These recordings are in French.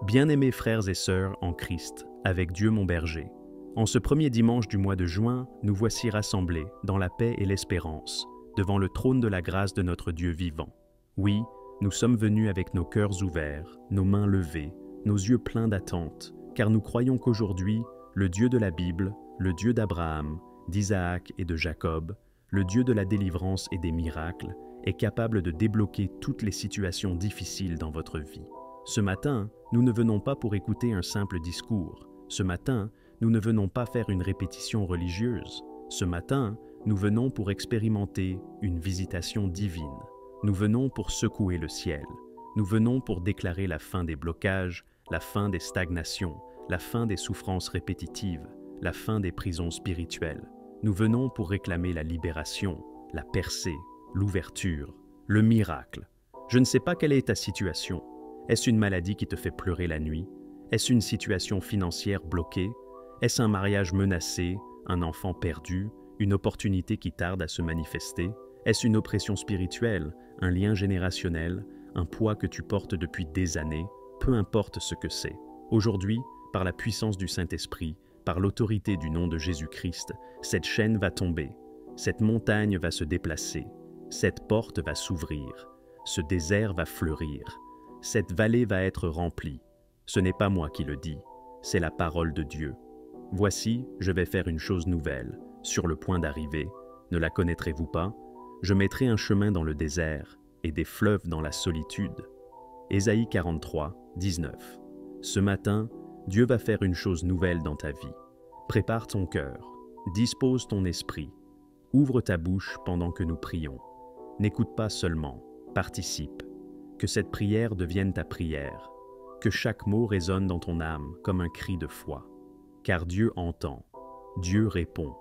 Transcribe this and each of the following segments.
Bien-aimés frères et sœurs en Christ, avec Dieu mon berger, en ce premier dimanche du mois de juin, nous voici rassemblés dans la paix et l'espérance, devant le trône de la grâce de notre Dieu vivant. Oui, nous sommes venus avec nos cœurs ouverts, nos mains levées, nos yeux pleins d'attente, car nous croyons qu'aujourd'hui, le Dieu de la Bible, le Dieu d'Abraham, d'Isaac et de Jacob, le Dieu de la délivrance et des miracles, est capable de débloquer toutes les situations difficiles dans votre vie. Ce matin, nous ne venons pas pour écouter un simple discours. Ce matin, nous ne venons pas faire une répétition religieuse. Ce matin, nous venons pour expérimenter une visitation divine. Nous venons pour secouer le ciel. Nous venons pour déclarer la fin des blocages, la fin des stagnations, la fin des souffrances répétitives, la fin des prisons spirituelles. Nous venons pour réclamer la libération, la percée, l'ouverture, le miracle. Je ne sais pas quelle est ta situation. Est-ce une maladie qui te fait pleurer la nuit? Est-ce une situation financière bloquée? Est-ce un mariage menacé, un enfant perdu, une opportunité qui tarde à se manifester? Est-ce une oppression spirituelle, un lien générationnel, un poids que tu portes depuis des années? Peu importe ce que c'est. Aujourd'hui, par la puissance du Saint-Esprit, par l'autorité du nom de Jésus-Christ, cette chaîne va tomber, cette montagne va se déplacer, cette porte va s'ouvrir, ce désert va fleurir, cette vallée va être remplie. Ce n'est pas moi qui le dis, c'est la parole de Dieu. Voici, je vais faire une chose nouvelle, sur le point d'arriver. Ne la connaîtrez-vous pas? Je mettrai un chemin dans le désert et des fleuves dans la solitude. Ésaïe 43, 19. Ce matin, Dieu va faire une chose nouvelle dans ta vie. Prépare ton cœur, dispose ton esprit, ouvre ta bouche pendant que nous prions. N'écoute pas seulement, participe. Que cette prière devienne ta prière, que chaque mot résonne dans ton âme comme un cri de foi. Car Dieu entend, Dieu répond,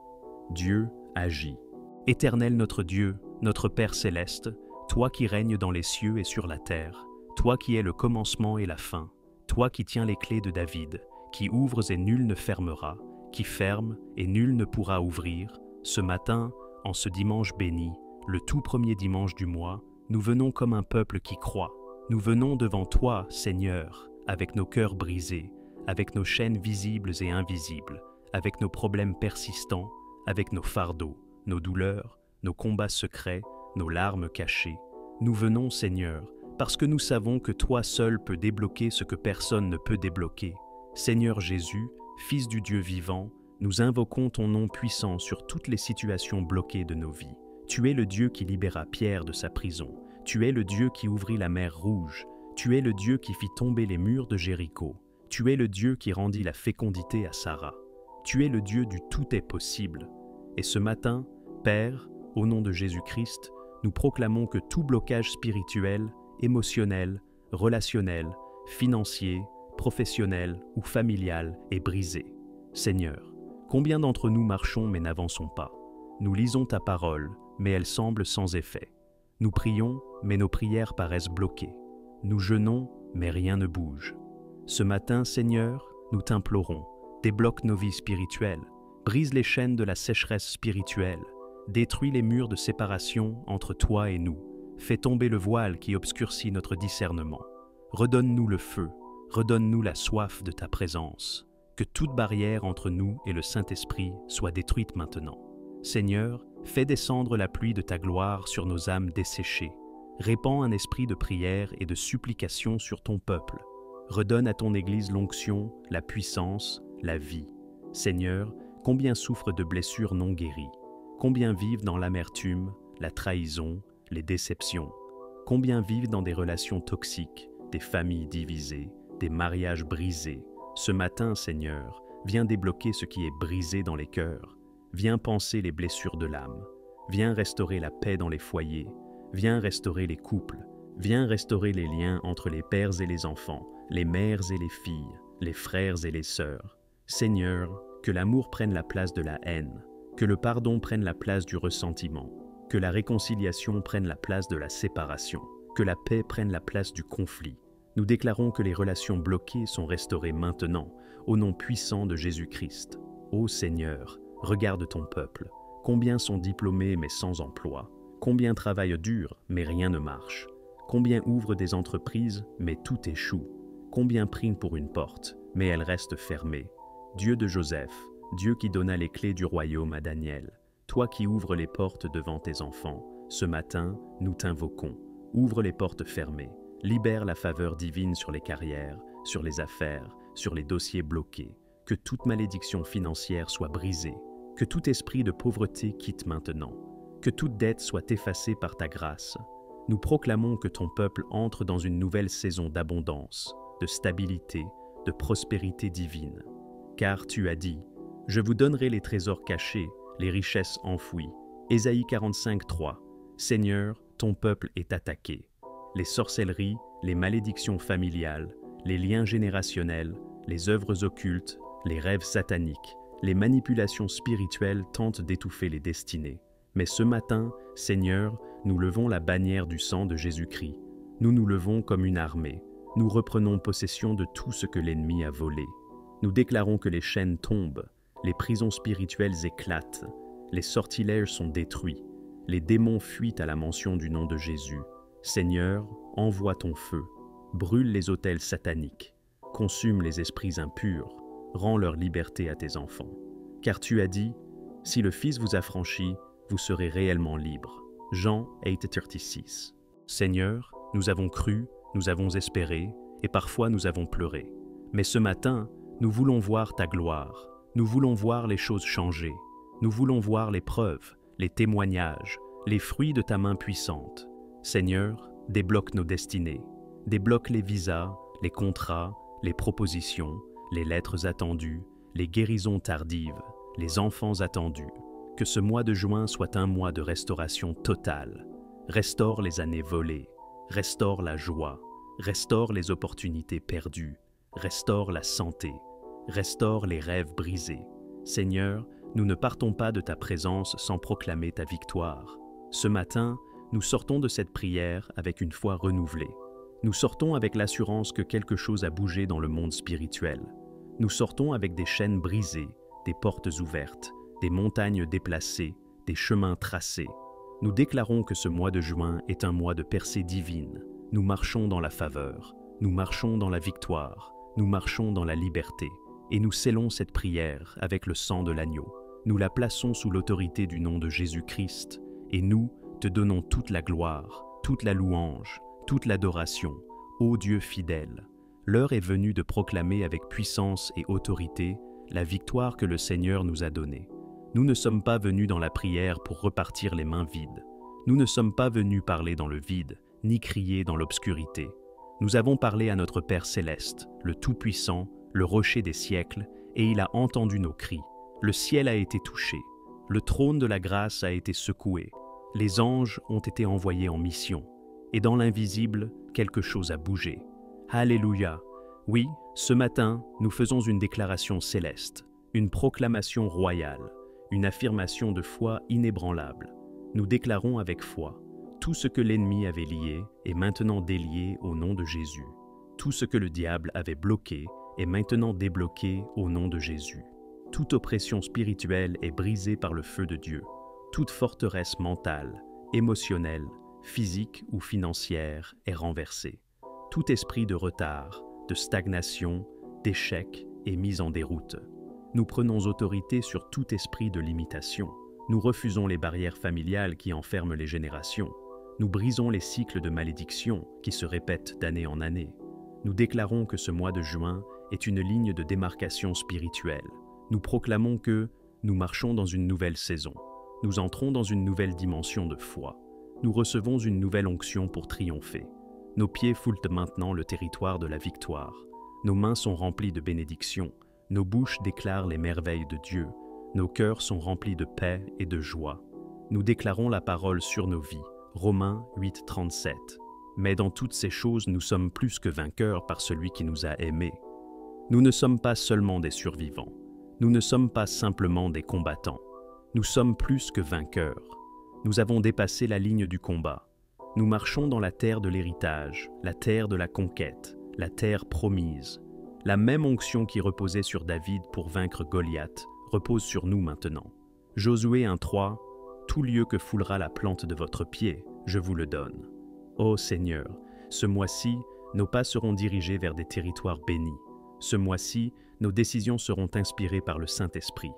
Dieu agit. Éternel notre Dieu, notre Père céleste, toi qui règnes dans les cieux et sur la terre, toi qui es le commencement et la fin, toi qui tiens les clés de David, qui ouvres et nul ne fermera, qui ferme et nul ne pourra ouvrir, ce matin, en ce dimanche béni, le tout premier dimanche du mois, nous venons comme un peuple qui croit. Nous venons devant toi, Seigneur, avec nos cœurs brisés, avec nos chaînes visibles et invisibles, avec nos problèmes persistants, avec nos fardeaux, nos douleurs, nos combats secrets, nos larmes cachées. Nous venons, Seigneur, parce que nous savons que toi seul peux débloquer ce que personne ne peut débloquer. Seigneur Jésus, Fils du Dieu vivant, nous invoquons ton nom puissant sur toutes les situations bloquées de nos vies. Tu es le Dieu qui libéra Pierre de sa prison. Tu es le Dieu qui ouvrit la mer Rouge. Tu es le Dieu qui fit tomber les murs de Jéricho. Tu es le Dieu qui rendit la fécondité à Sarah. Tu es le Dieu du tout est possible. Et ce matin, Père, au nom de Jésus-Christ, nous proclamons que tout blocage spirituel, émotionnel, relationnel, financier, professionnel ou familial est brisé. Seigneur, combien d'entre nous marchons mais n'avançons pas? Nous lisons ta parole, mais elle semble sans effet. Nous prions, mais nos prières paraissent bloquées. Nous jeûnons, mais rien ne bouge. Ce matin, Seigneur, nous t'implorons, débloque nos vies spirituelles, brise les chaînes de la sécheresse spirituelle, détruis les murs de séparation entre toi et nous, fais tomber le voile qui obscurcit notre discernement. Redonne-nous le feu, redonne-nous la soif de ta présence. Que toute barrière entre nous et le Saint-Esprit soit détruite maintenant. Seigneur, fais descendre la pluie de ta gloire sur nos âmes desséchées. Répands un esprit de prière et de supplication sur ton peuple. Redonne à ton Église l'onction, la puissance, la vie. Seigneur, combien souffrent de blessures non guéries? Combien vivent dans l'amertume, la trahison, les déceptions? Combien vivent dans des relations toxiques, des familles divisées, des mariages brisés? Ce matin, Seigneur, viens débloquer ce qui est brisé dans les cœurs. Viens panser les blessures de l'âme. Viens restaurer la paix dans les foyers. Viens restaurer les couples. Viens restaurer les liens entre les pères et les enfants, les mères et les filles, les frères et les sœurs. Seigneur, que l'amour prenne la place de la haine, que le pardon prenne la place du ressentiment, que la réconciliation prenne la place de la séparation, que la paix prenne la place du conflit. Nous déclarons que les relations bloquées sont restaurées maintenant, au nom puissant de Jésus-Christ. Ô Seigneur, regarde ton peuple. Combien sont diplômés mais sans emploi? Combien travaillent dur mais rien ne marche? Combien ouvrent des entreprises mais tout échoue? combien prient pour une porte, mais elle reste fermée. Dieu de Joseph, Dieu qui donna les clés du royaume à Daniel, toi qui ouvres les portes devant tes enfants, ce matin, nous t'invoquons. Ouvre les portes fermées, libère la faveur divine sur les carrières, sur les affaires, sur les dossiers bloqués. Que toute malédiction financière soit brisée, que tout esprit de pauvreté quitte maintenant, que toute dette soit effacée par ta grâce. Nous proclamons que ton peuple entre dans une nouvelle saison d'abondance, de stabilité, de prospérité divine. Car tu as dit, « Je vous donnerai les trésors cachés, les richesses enfouies. » Ésaïe 45, 3. Seigneur, ton peuple est attaqué. Les sorcelleries, les malédictions familiales, les liens générationnels, les œuvres occultes, les rêves sataniques, les manipulations spirituelles tentent d'étouffer les destinées. Mais ce matin, Seigneur, nous levons la bannière du sang de Jésus-Christ. Nous nous levons comme une armée. Nous reprenons possession de tout ce que l'ennemi a volé. Nous déclarons que les chaînes tombent, les prisons spirituelles éclatent, les sortilèges sont détruits, les démons fuient à la mention du nom de Jésus. Seigneur, envoie ton feu, brûle les autels sataniques, consume les esprits impurs, rends leur liberté à tes enfants. Car tu as dit, « Si le Fils vous a franchi, vous serez réellement libres. » Jean 8:36. Seigneur, nous avons cru, nous avons espéré, et parfois nous avons pleuré. Mais ce matin, nous voulons voir ta gloire, nous voulons voir les choses changer, nous voulons voir les preuves, les témoignages, les fruits de ta main puissante. Seigneur, débloque nos destinées, débloque les visas, les contrats, les propositions, les lettres attendues, les guérisons tardives, les enfants attendus. Que ce mois de juin soit un mois de restauration totale. Restaure les années volées, restaure la joie, restaure les opportunités perdues, restaure la santé, restaure les rêves brisés. Seigneur, nous ne partons pas de ta présence sans proclamer ta victoire. Ce matin, nous sortons de cette prière avec une foi renouvelée. Nous sortons avec l'assurance que quelque chose a bougé dans le monde spirituel. Nous sortons avec des chaînes brisées, des portes ouvertes, des montagnes déplacées, des chemins tracés. Nous déclarons que ce mois de juin est un mois de percée divine. Nous marchons dans la faveur, nous marchons dans la victoire, nous marchons dans la liberté. Et nous scellons cette prière avec le sang de l'agneau. Nous la plaçons sous l'autorité du nom de Jésus-Christ. Et nous te donnons toute la gloire, toute la louange, toute l'adoration, ô Dieu fidèle. L'heure est venue de proclamer avec puissance et autorité la victoire que le Seigneur nous a donnée. Nous ne sommes pas venus dans la prière pour repartir les mains vides. Nous ne sommes pas venus parler dans le vide, ni crier dans l'obscurité. Nous avons parlé à notre Père céleste, le Tout-Puissant, le rocher des siècles, et il a entendu nos cris. Le ciel a été touché, le trône de la grâce a été secoué, les anges ont été envoyés en mission, et dans l'invisible, quelque chose a bougé. Alléluia! Oui, ce matin, nous faisons une déclaration céleste, une proclamation royale, une affirmation de foi inébranlable. Nous déclarons avec foi, tout ce que l'ennemi avait lié est maintenant délié au nom de Jésus. Tout ce que le diable avait bloqué est maintenant débloqué au nom de Jésus. Toute oppression spirituelle est brisée par le feu de Dieu. Toute forteresse mentale, émotionnelle, physique ou financière est renversée. Tout esprit de retard, de stagnation, d'échec est mis en déroute. Nous prenons autorité sur tout esprit de limitation. Nous refusons les barrières familiales qui enferment les générations. Nous brisons les cycles de malédiction qui se répètent d'année en année. Nous déclarons que ce mois de juin est une ligne de démarcation spirituelle. Nous proclamons que nous marchons dans une nouvelle saison. Nous entrons dans une nouvelle dimension de foi. Nous recevons une nouvelle onction pour triompher. Nos pieds foulent maintenant le territoire de la victoire. Nos mains sont remplies de bénédictions. Nos bouches déclarent les merveilles de Dieu. Nos cœurs sont remplis de paix et de joie. Nous déclarons la parole sur nos vies. Romains 8, 37. Mais dans toutes ces choses, nous sommes plus que vainqueurs par celui qui nous a aimés. Nous ne sommes pas seulement des survivants. Nous ne sommes pas simplement des combattants. Nous sommes plus que vainqueurs. Nous avons dépassé la ligne du combat. Nous marchons dans la terre de l'héritage, la terre de la conquête, la terre promise. La même onction qui reposait sur David pour vaincre Goliath repose sur nous maintenant. Josué 1:3, « Tout lieu que foulera la plante de votre pied, je vous le donne. » Ô Seigneur, ce mois-ci, nos pas seront dirigés vers des territoires bénis. Ce mois-ci, nos décisions seront inspirées par le Saint-Esprit.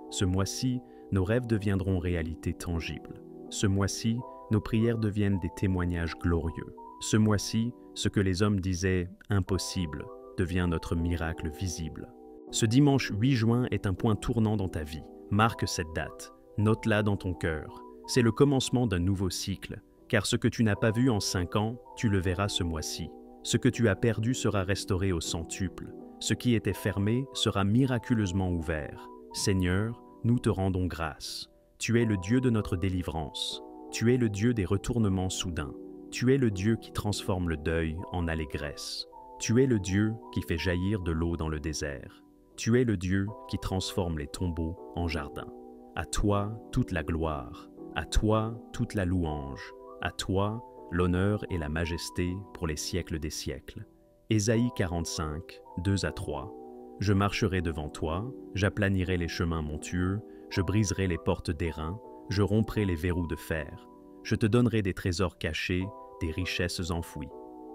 Ce mois-ci, nos rêves deviendront réalité tangible. Ce mois-ci, nos prières deviennent des témoignages glorieux. Ce mois-ci, ce que les hommes disaient « impossible » devient notre miracle visible. Ce dimanche 8 juin est un point tournant dans ta vie. Marque cette date. Note-la dans ton cœur. C'est le commencement d'un nouveau cycle, car ce que tu n'as pas vu en 5 ans, tu le verras ce mois-ci. Ce que tu as perdu sera restauré au centuple. Ce qui était fermé sera miraculeusement ouvert. Seigneur, nous te rendons grâce. Tu es le Dieu de notre délivrance. Tu es le Dieu des retournements soudains. Tu es le Dieu qui transforme le deuil en allégresse. Tu es le Dieu qui fait jaillir de l'eau dans le désert. Tu es le Dieu qui transforme les tombeaux en jardins. À toi toute la gloire, à toi toute la louange, à toi l'honneur et la majesté pour les siècles des siècles. Ésaïe 45, 2-3. Je marcherai devant toi, j'aplanirai les chemins montueux, je briserai les portes d'airain, je romprai les verrous de fer. Je te donnerai des trésors cachés, des richesses enfouies.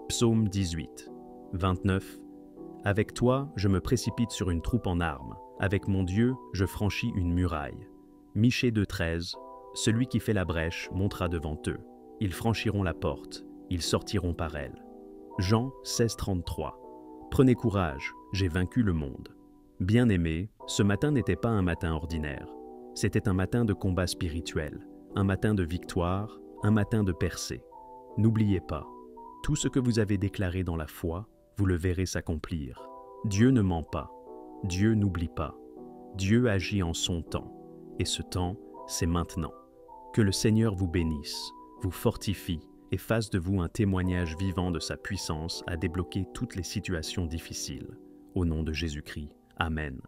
Psaume 18, 29. Avec toi, je me précipite sur une troupe en armes. Avec mon Dieu, je franchis une muraille. Michée 2,13. Celui qui fait la brèche montera devant eux. Ils franchiront la porte, ils sortiront par elle. Jean 16,33. Prenez courage, j'ai vaincu le monde. Bien-aimés, ce matin n'était pas un matin ordinaire. C'était un matin de combat spirituel, un matin de victoire, un matin de percée. N'oubliez pas, tout ce que vous avez déclaré dans la foi, vous le verrez s'accomplir. Dieu ne ment pas, Dieu n'oublie pas. Dieu agit en son temps, et ce temps, c'est maintenant. Que le Seigneur vous bénisse, vous fortifie et fasse de vous un témoignage vivant de sa puissance à débloquer toutes les situations difficiles. Au nom de Jésus-Christ, Amen.